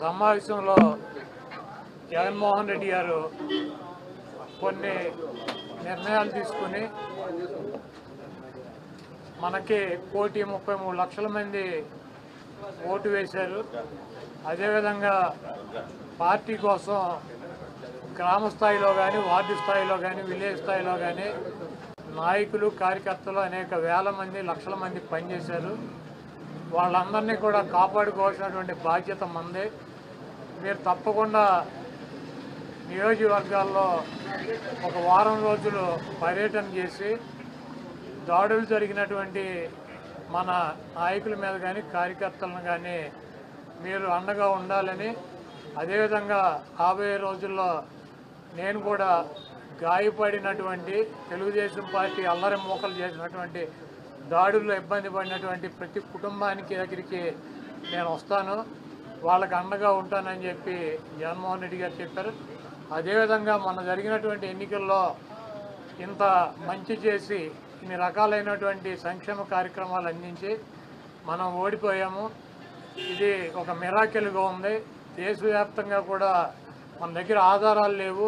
సమావేశంలో జగన్మోహన్ రెడ్డి గారు కొన్ని నిర్ణయాలు తీసుకుని మనకి 1,33,00,000 మంది ఓటు వేశారు. అదేవిధంగా పార్టీ కోసం గ్రామ స్థాయిలో కానీ, వార్డు స్థాయిలో కానీ, విలేజ్ స్థాయిలో కానీ నాయకులు, కార్యకర్తలు అనేక వేల మంది, లక్షల మంది పనిచేశారు. వాళ్ళందరినీ కూడా కాపాడుకోవాల్సినటువంటి బాధ్యత మందే. మీరు తప్పకుండా నియోజకవర్గాల్లో ఒక వారం రోజులు పర్యటన చేసి దాడులు జరిగినటువంటి మన నాయకుల మీద కానీ, కార్యకర్తలను కానీ మీరు అండగా ఉండాలని, అదేవిధంగా రాబోయే రోజుల్లో నేను కూడా గాయపడినటువంటి తెలుగుదేశం పార్టీ అల్లరి మూకలు చేసినటువంటి దాడుల్లో ఇబ్బంది పడినటువంటి ప్రతి కుటుంబానికి దగ్గరికి నేను వస్తాను, వాళ్ళకి అండగా ఉంటానని చెప్పి జగన్మోహన్ రెడ్డి గారు చెప్పారు. అదేవిధంగా మొన్న జరిగినటువంటి ఎన్నికల్లో ఇంత మంచి చేసి ఇన్ని రకాలైనటువంటి సంక్షేమ కార్యక్రమాలు అందించి మనం ఓడిపోయాము. ఇది ఒక మిరాకిల్గా ఉంది. దేశవ్యాప్తంగా కూడా మన దగ్గర ఆధారాలు లేవు,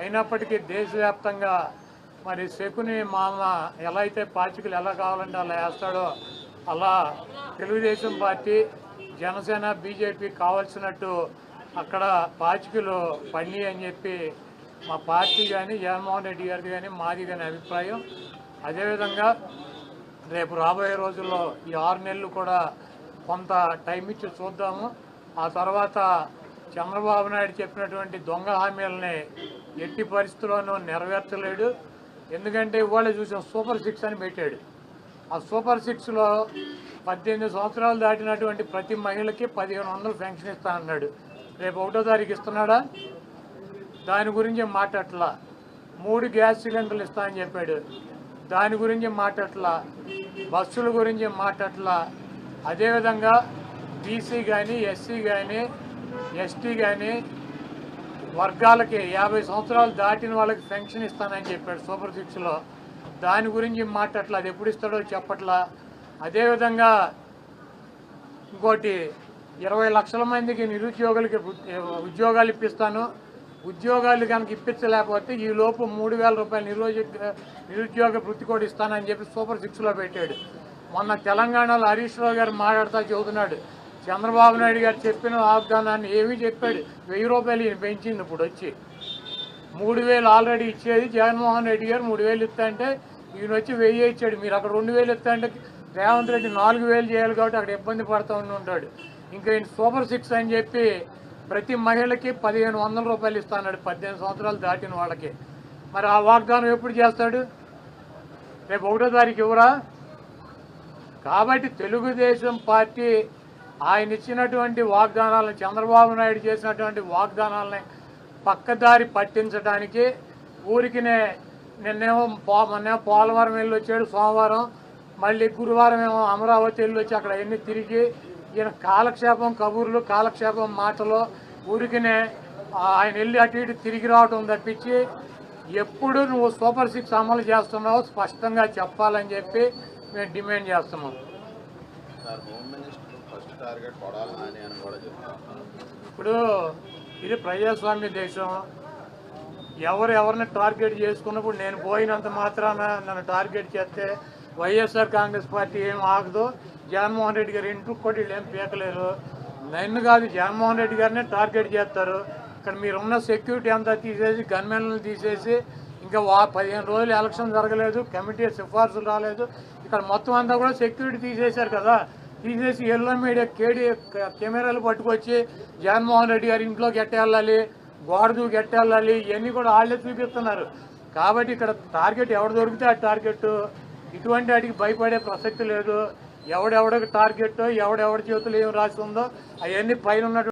అయినప్పటికీ దేశవ్యాప్తంగా మరి శకుని మామ ఎలా అయితే పాచికలు ఎలా కావాలంటే అలా వేస్తాడో అలా తెలుగుదేశం పార్టీ, జనసేన, బీజేపీ కావాల్సినట్టు అక్కడ పాచికలు పడినాయి అని చెప్పి మా పార్టీ కానీ, జగన్మోహన్ రెడ్డి గారికి కానీ, మాది కానీ అభిప్రాయం. అదేవిధంగా రేపు రాబోయే రోజుల్లో ఈ 6 నెలలు కూడా కొంత టైం ఇచ్చి చూద్దాము. ఆ తర్వాత చంద్రబాబు నాయుడు చెప్పినటువంటి దొంగ హామీలని ఎట్టి పరిస్థితుల్లోనూ నెరవేర్చలేడు. ఎందుకంటే ఇవాళ చూసిన సూపర్ 6 అని పెట్టాడు. ఆ సూపర్ 6లో 18 సంవత్సరాలు దాటినటువంటి ప్రతి మహిళకి 1,500 పెన్షన్ ఇస్తానన్నాడు. రేపు 1వ తారీఖు ఇస్తున్నాడా? దాని గురించి మాట్లాడట్లా. 3 గ్యాస్ సిలిండర్లు ఇస్తానని చెప్పాడు, దాని గురించి మాట్లాడట్లా. బస్సుల గురించి మాట్లాడట్లా. అదేవిధంగా బీసీ కానీ, ఎస్సీ కానీ, ఎస్టీ కానీ వర్గాలకి 50 సంవత్సరాలు దాటిన వాళ్ళకి పెన్షన్ ఇస్తానని చెప్పాడు సూపర్ 6లో. దాని గురించి మాట్లాడట్లా. అది ఎప్పుడు ఇస్తాడో చెప్పట్లా. అదేవిధంగా ఇంకోటి 20 లక్షల మందికి నిరుద్యోగులకి ఉద్యోగాలు ఇప్పిస్తాను, ఉద్యోగాలు కనుక ఇప్పించలేకపోతే ఈ లోపు 3,000 రూపాయలు నిరుద్యోగ వృత్తి కూడా ఇస్తానని చెప్పి సూపర్ 6లో పెట్టాడు. మొన్న తెలంగాణలో హరీష్ రావు గారు మాట్లాడుతూ చెబుతున్నాడు, చంద్రబాబు నాయుడు గారు చెప్పిన వాగ్దానాన్ని ఏమీ చెప్పాడు. 1,000 రూపాయలు ఈయన పెంచింది. ఇప్పుడు వచ్చి 3,000 ఆల్రెడీ ఇచ్చేది జగన్మోహన్ రెడ్డి గారు. 3,000 ఇస్తా అంటే ఈయన వచ్చి 1,000 ఇచ్చాడు. మీరు అక్కడ 2,000 ఇస్తా అంటే రేవంత్ రెడ్డి 4,000 చేయాలి కాబట్టి అక్కడ ఇబ్బంది పడుతూ ఉంటాడు. ఇంకా ఈయన సూపర్ 6 అని చెప్పి ప్రతి మహిళకి 1,500 రూపాయలు ఇస్తాడు 18 సంవత్సరాలు దాటిన వాళ్ళకి. మరి ఆ వాగ్దానం ఎప్పుడు చేస్తాడు? రేపు 1వ తారీఖు ఇవ్వరా? కాబట్టి తెలుగుదేశం పార్టీ ఆయన ఇచ్చినటువంటి వాగ్దానాలను, చంద్రబాబు నాయుడు చేసినటువంటి వాగ్దానాలని పక్కదారి పట్టించడానికి ఊరికినే నిన్నేమో పోలవరం వెళ్ళి వచ్చాడు సోమవారం, మళ్ళీ గురువారం ఏమో అమరావతి వెళ్ళి వచ్చి అక్కడ ఎన్ని తిరిగి ఈయన కాలక్షేపం కబుర్లు, కాలక్షేపం మాటలు, ఊరికినే ఆయన వెళ్ళి అటు ఇటు తిరిగి రావటం తప్పించి ఎప్పుడు నువ్వు సూపర్ 6 అమలు చేస్తున్నావో స్పష్టంగా చెప్పాలని చెప్పి మేము డిమాండ్ చేస్తున్నాం. ఇప్పుడు ఇది ప్రజాస్వామ్య దేశం. ఎవరిని టార్గెట్ చేసుకున్నప్పుడు నేను పోయినంత మాత్రాన నన్ను టార్గెట్ చేస్తే వైఎస్ఆర్ కాంగ్రెస్ పార్టీ ఏం ఆగదు. జగన్మోహన్ రెడ్డి గారు ఇంటికి కూడా వీళ్ళు ఏం పీకలేరు. నన్ను కాదు, జగన్మోహన్ రెడ్డి గారినే టార్గెట్ చేస్తారు. ఇక్కడ మీరున్న సెక్యూరిటీ అంతా తీసేసి, గన్మెన్లను తీసేసి, ఇంకా 15 రోజులు ఎలక్షన్ జరగలేదు, కమిటీ సిఫార్సులు రాలేదు, ఇక్కడ మొత్తం అంతా కూడా సెక్యూరిటీ తీసేశారు కదా. తీసేసి ఎల్లో మీడియా కెమెరాలు పట్టుకొచ్చి జగన్మోహన్ రెడ్డి గారి ఇంట్లోకి ఎట్టేళ్ళాలి, గోడ దూకి ఎట్టేళ్ళాలి, ఇవన్నీ కూడా వాళ్ళే చూపిస్తున్నారు. కాబట్టి ఇక్కడ టార్గెట్ ఎవరు దొరికితే ఆ టార్గెట్. ఇటువంటి వాటికి భయపడే ప్రసక్తి లేదు. ఎవడెవడికి టార్గెట్, ఎవడెవడి చేతులు ఏం రాసి ఉందో అవన్నీ పైన ఉన్నటువంటి